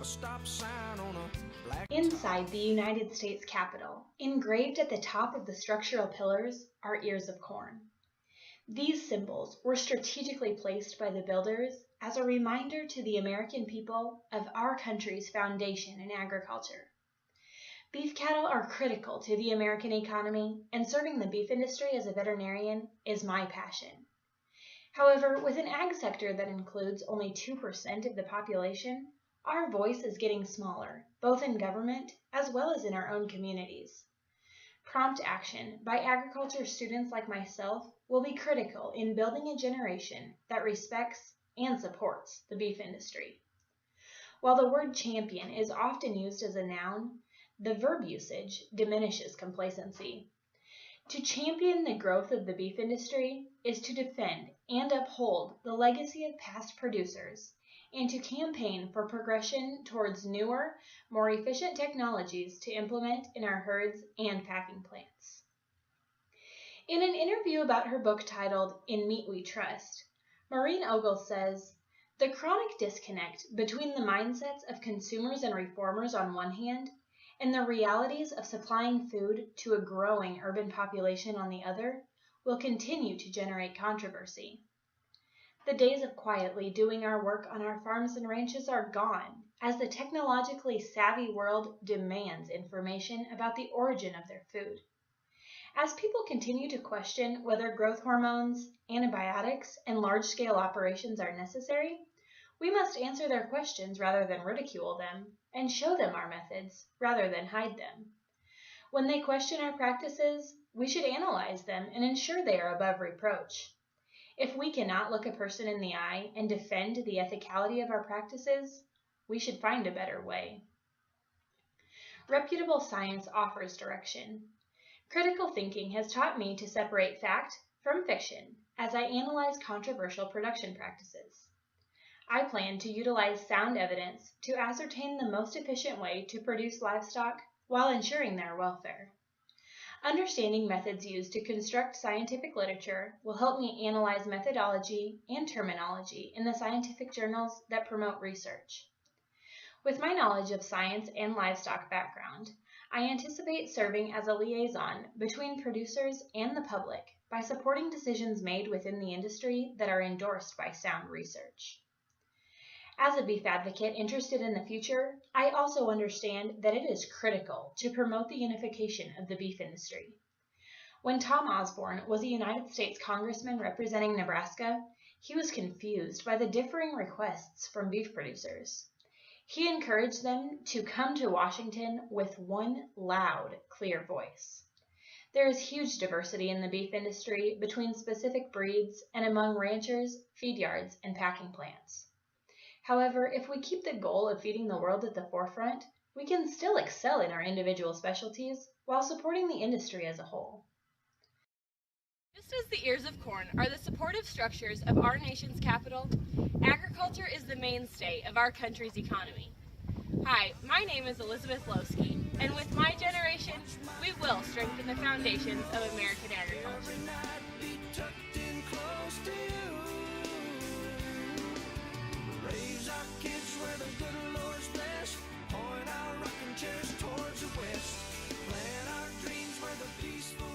a stop sign on a black Inside the United States Capitol, engraved at the top of the structural pillars, are ears of corn. These symbols were strategically placed by the builders as a reminder to the American people of our country's foundation in agriculture. Beef cattle are critical to the American economy, and serving the beef industry as a veterinarian is my passion. However, with an ag sector that includes only 2% of the population, our voice is getting smaller, both in government as well as in our own communities. Prompt action by agriculture students like myself will be critical in building a generation that respects and supports the beef industry. While the word champion is often used as a noun, the verb usage diminishes complacency. To champion the growth of the beef industry is to defend and uphold the legacy of past producers and to campaign for progression towards newer, more efficient technologies to implement in our herds and packing plants. In an interview about her book titled In Meat We Trust, Maureen Ogle says, "The chronic disconnect between the mindsets of consumers and reformers on one hand and the realities of supplying food to a growing urban population on the other will continue to generate controversy. The days of quietly doing our work on our farms and ranches are gone, as the technologically savvy world demands information about the origin of their food. As people continue to question whether growth hormones, antibiotics, and large-scale operations are necessary, we must answer their questions rather than ridicule them, and show them our methods rather than hide them. When they question our practices, we should analyze them and ensure they are above reproach. If we cannot look a person in the eye and defend the ethicality of our practices, we should find a better way." Reputable science offers direction. Critical thinking has taught me to separate fact from fiction as I analyze controversial production practices. I plan to utilize sound evidence to ascertain the most efficient way to produce livestock while ensuring their welfare. Understanding methods used to construct scientific literature will help me analyze methodology and terminology in the scientific journals that promote research. With my knowledge of science and livestock background, I anticipate serving as a liaison between producers and the public by supporting decisions made within the industry that are endorsed by sound research. As a beef advocate interested in the future, I also understand that it is critical to promote the unification of the beef industry. When Tom Osborne was a United States Congressman representing Nebraska, he was confused by the differing requests from beef producers. He encouraged them to come to Washington with one loud, clear voice. There is huge diversity in the beef industry between specific breeds and among ranchers, feed yards, and packing plants. However, if we keep the goal of feeding the world at the forefront, we can still excel in our individual specialties while supporting the industry as a whole. Just as the ears of corn are the supportive structures of our nation's capital, agriculture is the mainstay of our country's economy. Hi, my name is Elizabeth Lowski, and with my generation, we will strengthen the foundations of American agriculture. Raise our kids where the good Lord's blessed. Point our rocking chairs towards the west. Plant our dreams where the peaceful